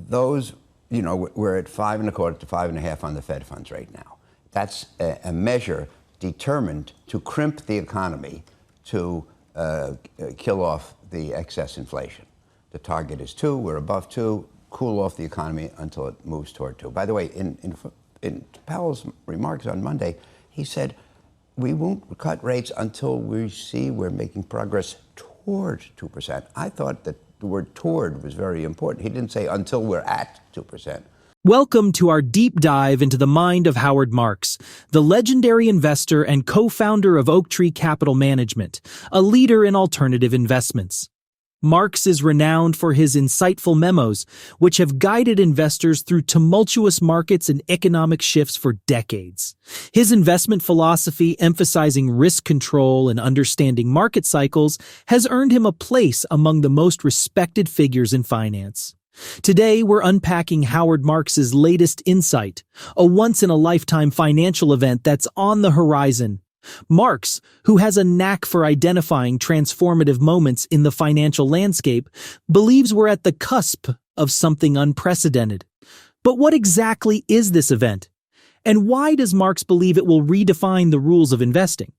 those, we're at 5.25 to 5.5 on the Fed funds right now. That's a measure determined to crimp the economy, to kill off the excess inflation. The target is 2, we're above 2, cool off the economy until it moves toward 2. By the way, in Powell's remarks on Monday, he said, we won't cut rates until we see we're making progress toward 2%. I thought that the word toward was very important. He didn't say until we're at 2%. Welcome to our deep dive into the mind of Howard Marks, the legendary investor and co-founder of Oaktree Capital Management, a leader in alternative investments. Marks is renowned for his insightful memos, which have guided investors through tumultuous markets and economic shifts for decades. His investment philosophy, emphasizing risk control and understanding market cycles, has earned him a place among the most respected figures in finance. Today, we're unpacking Howard Marks's latest insight, a once-in-a-lifetime financial event that's on the horizon. Marks, who has a knack for identifying transformative moments in the financial landscape, believes we're at the cusp of something unprecedented. But what exactly is this event? And why does Marks believe it will redefine the rules of investing?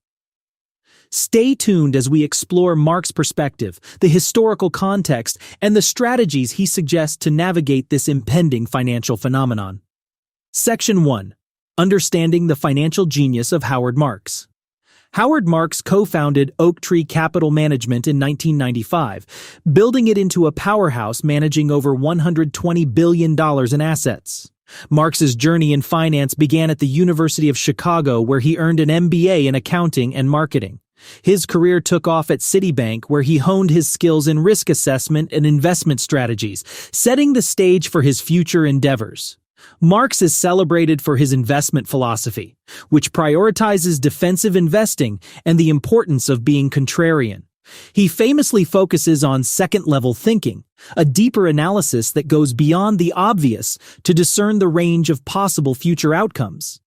Stay tuned as we explore Marks' perspective, the historical context, and the strategies he suggests to navigate this impending financial phenomenon. Section 1. Understanding the financial genius of Howard Marks. Howard Marks co-founded Oaktree Capital Management in 1995, building it into a powerhouse managing over $120 billion in assets. Marks's journey in finance began at the University of Chicago, where he earned an MBA in accounting and marketing. His career took off at Citibank, where he honed his skills in risk assessment and investment strategies, setting the stage for his future endeavors. Marks is celebrated for his investment philosophy, which prioritizes defensive investing and the importance of being contrarian. He famously focuses on second-level thinking, a deeper analysis that goes beyond the obvious to discern the range of possible future outcomes.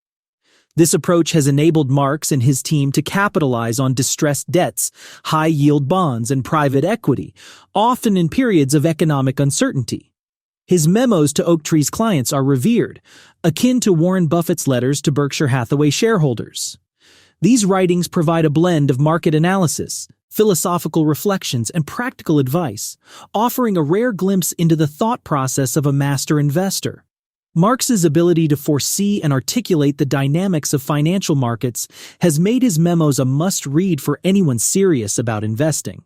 This approach has enabled Marks and his team to capitalize on distressed debts, high-yield bonds, and private equity, often in periods of economic uncertainty. His memos to Oaktree's clients are revered, akin to Warren Buffett's letters to Berkshire Hathaway shareholders. These writings provide a blend of market analysis, philosophical reflections, and practical advice, offering a rare glimpse into the thought process of a master investor. Marks's ability to foresee and articulate the dynamics of financial markets has made his memos a must-read for anyone serious about investing.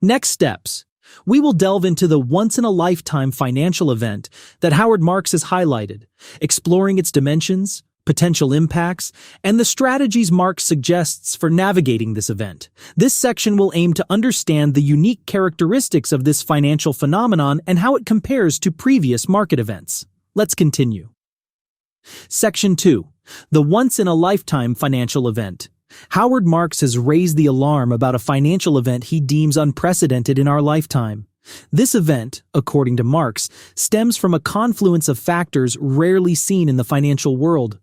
Next steps. We will delve into the once-in-a-lifetime financial event that Howard Marks has highlighted, exploring its dimensions, potential impacts, and the strategies Marks suggests for navigating this event. This section will aim to understand the unique characteristics of this financial phenomenon and how it compares to previous market events. Let's continue. Section 2. The once-in-a-lifetime financial event. Howard Marks has raised the alarm about a financial event he deems unprecedented in our lifetime. This event, according to Marks, stems from a confluence of factors rarely seen in the financial world.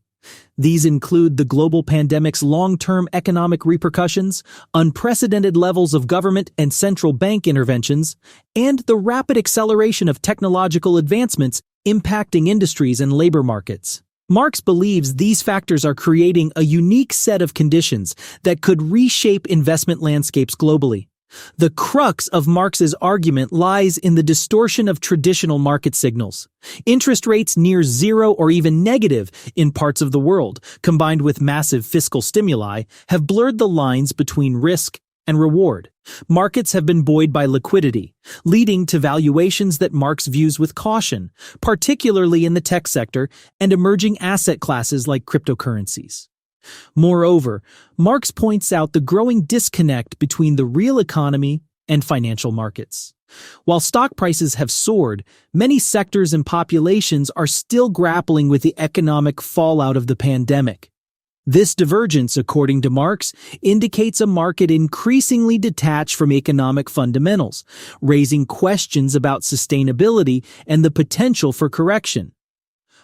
These include the global pandemic's long-term economic repercussions, unprecedented levels of government and central bank interventions, and the rapid acceleration of technological advancements impacting industries and labor markets. Marks believes these factors are creating a unique set of conditions that could reshape investment landscapes globally. The crux of Marks's argument lies in the distortion of traditional market signals. Interest rates near zero or even negative in parts of the world, combined with massive fiscal stimuli, have blurred the lines between risk and reward. Markets have been buoyed by liquidity, leading to valuations that Marks views with caution, particularly in the tech sector and emerging asset classes like cryptocurrencies. Moreover, Marks points out the growing disconnect between the real economy and financial markets. While stock prices have soared, many sectors and populations are still grappling with the economic fallout of the pandemic. This divergence, according to Marks, indicates a market increasingly detached from economic fundamentals, raising questions about sustainability and the potential for correction.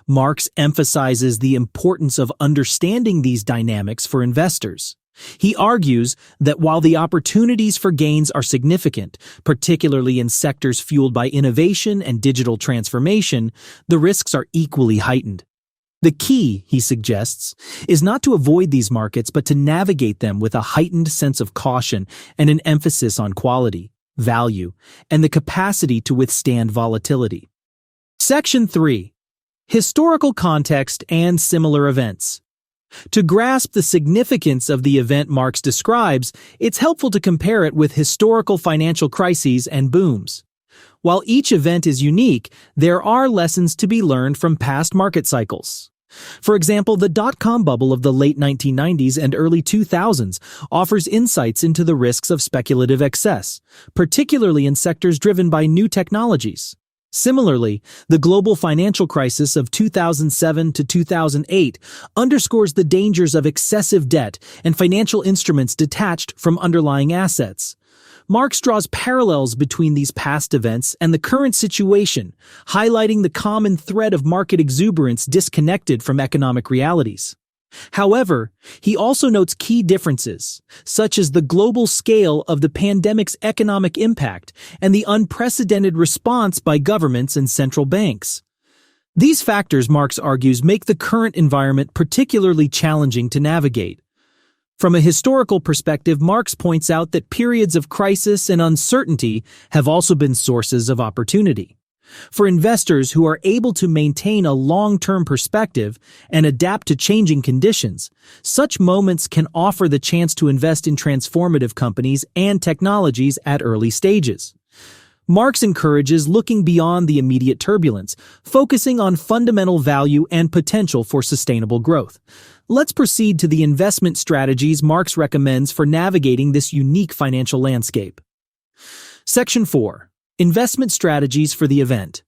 Marks emphasizes the importance of understanding these dynamics for investors. He argues that while the opportunities for gains are significant, particularly in sectors fueled by innovation and digital transformation, the risks are equally heightened. The key, he suggests, is not to avoid these markets but to navigate them with a heightened sense of caution and an emphasis on quality, value, and the capacity to withstand volatility. Section 3. Historical context and similar events. To grasp the significance of the event Marx describes, it's helpful to compare it with historical financial crises and booms. While each event is unique, there are lessons to be learned from past market cycles. For example, the dot-com bubble of the late 1990s and early 2000s offers insights into the risks of speculative excess, particularly in sectors driven by new technologies. Similarly, the global financial crisis of 2007 to 2008 underscores the dangers of excessive debt and financial instruments detached from underlying assets. Marx draws parallels between these past events and the current situation, highlighting the common thread of market exuberance disconnected from economic realities. However, he also notes key differences, such as the global scale of the pandemic's economic impact and the unprecedented response by governments and central banks. These factors, Marx argues, make the current environment particularly challenging to navigate. From a historical perspective, Marx points out that periods of crisis and uncertainty have also been sources of opportunity. For investors who are able to maintain a long-term perspective and adapt to changing conditions, such moments can offer the chance to invest in transformative companies and technologies at early stages. Marx encourages looking beyond the immediate turbulence, focusing on fundamental value and potential for sustainable growth. Let's proceed to the investment strategies Marx recommends for navigating this unique financial landscape. Section 4. Investment strategies for the event.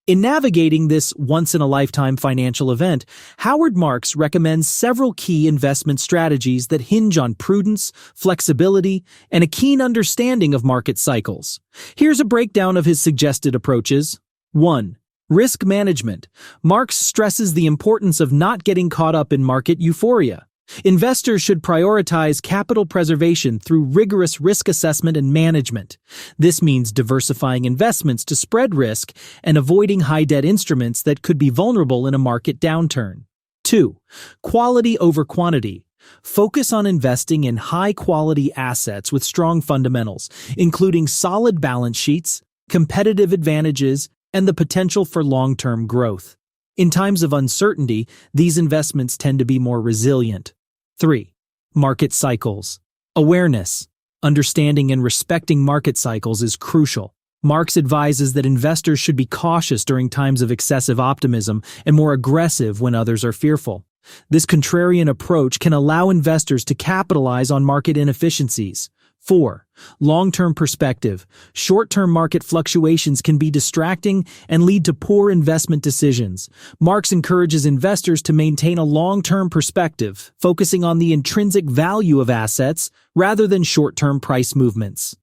In navigating this once-in-a-lifetime financial event, Howard Marks recommends several key investment strategies that hinge on prudence, flexibility, and a keen understanding of market cycles. Here's a breakdown of his suggested approaches. 1. Risk management. Marks stresses the importance of not getting caught up in market euphoria. Investors should prioritize capital preservation through rigorous risk assessment and management. This means diversifying investments to spread risk and avoiding high-debt instruments that could be vulnerable in a market downturn. 2. Quality over quantity. Focus on investing in high-quality assets with strong fundamentals, including solid balance sheets, competitive advantages, and the potential for long-term growth. In times of uncertainty, these investments tend to be more resilient. 3. Market cycles. Awareness. Understanding and respecting market cycles is crucial. Marx advises that investors should be cautious during times of excessive optimism and more aggressive when others are fearful. This contrarian approach can allow investors to capitalize on market inefficiencies. 4. Long-term perspective. Short-term market fluctuations can be distracting and lead to poor investment decisions. Marx encourages investors to maintain a long-term perspective, focusing on the intrinsic value of assets rather than short-term price movements.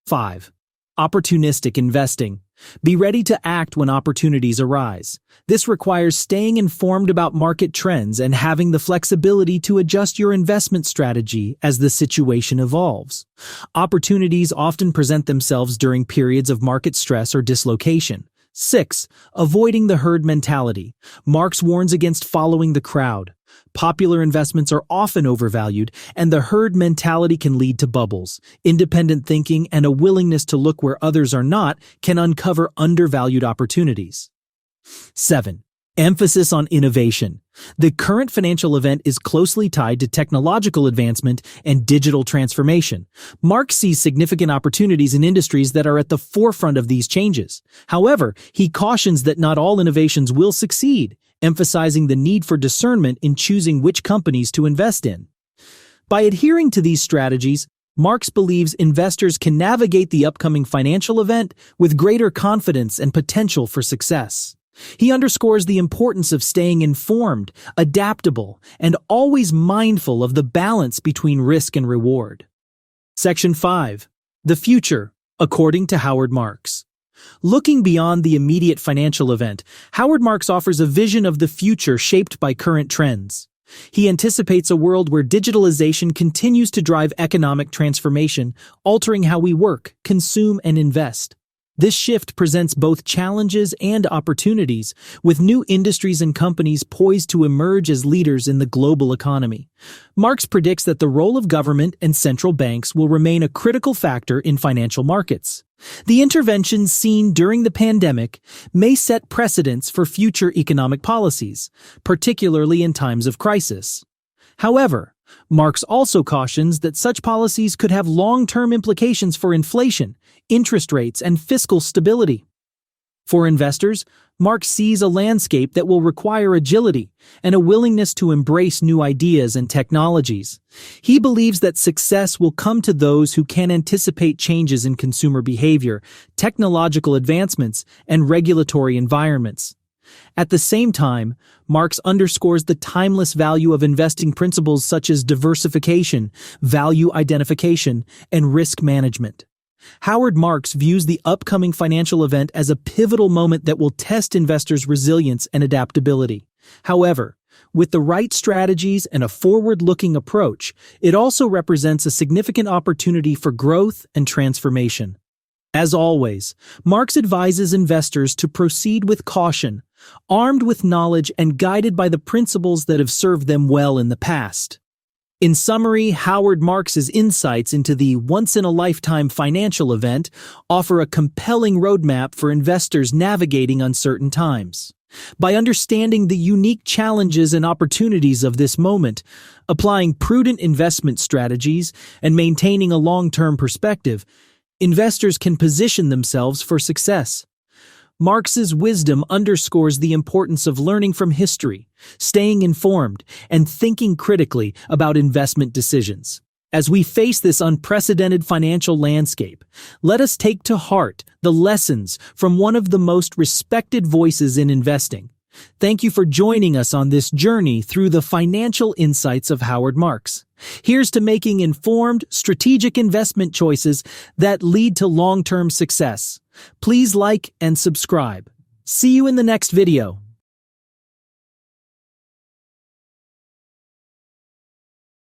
5. Opportunistic investing. Be ready to act when opportunities arise. This requires staying informed about market trends and having the flexibility to adjust your investment strategy as the situation evolves. Opportunities often present themselves during periods of market stress or dislocation. 6. Avoiding the herd mentality. Marx warns against following the crowd. Popular investments are often overvalued, and the herd mentality can lead to bubbles. Independent thinking and a willingness to look where others are not can uncover undervalued opportunities. 7. Emphasis on innovation. The current financial event is closely tied to technological advancement and digital transformation. Marx sees significant opportunities in industries that are at the forefront of these changes. However, he cautions that not all innovations will succeed, emphasizing the need for discernment in choosing which companies to invest in. By adhering to these strategies, Marx believes investors can navigate the upcoming financial event with greater confidence and potential for success. He underscores the importance of staying informed, adaptable, and always mindful of the balance between risk and reward. Section 5. The future, according to Howard Marks. Looking beyond the immediate financial event, Howard Marks offers a vision of the future shaped by current trends. He anticipates a world where digitalization continues to drive economic transformation, altering how we work, consume, and invest. This shift presents both challenges and opportunities, with new industries and companies poised to emerge as leaders in the global economy. Marx predicts that the role of government and central banks will remain a critical factor in financial markets. The interventions seen during the pandemic may set precedents for future economic policies, particularly in times of crisis. However, Marx also cautions that such policies could have long-term implications for inflation, interest rates, and fiscal stability. For investors, Marx sees a landscape that will require agility and a willingness to embrace new ideas and technologies. He believes that success will come to those who can anticipate changes in consumer behavior, technological advancements, and regulatory environments. At the same time, Marx underscores the timeless value of investing principles such as diversification, value identification, and risk management. Howard Marks views the upcoming financial event as a pivotal moment that will test investors' resilience and adaptability. However, with the right strategies and a forward-looking approach, it also represents a significant opportunity for growth and transformation. As always, Marx advises investors to proceed with caution, armed with knowledge and guided by the principles that have served them well in the past. In summary, Howard Marks's insights into the once-in-a-lifetime financial event offer a compelling roadmap for investors navigating uncertain times. By understanding the unique challenges and opportunities of this moment, applying prudent investment strategies, and maintaining a long-term perspective, investors can position themselves for success. Marx's wisdom underscores the importance of learning from history, staying informed, and thinking critically about investment decisions. As we face this unprecedented financial landscape, let us take to heart the lessons from one of the most respected voices in investing. Thank you for joining us on this journey through the financial insights of Howard Marks. Here's to making informed, strategic investment choices that lead to long-term success. Please like and subscribe. See you in the next video.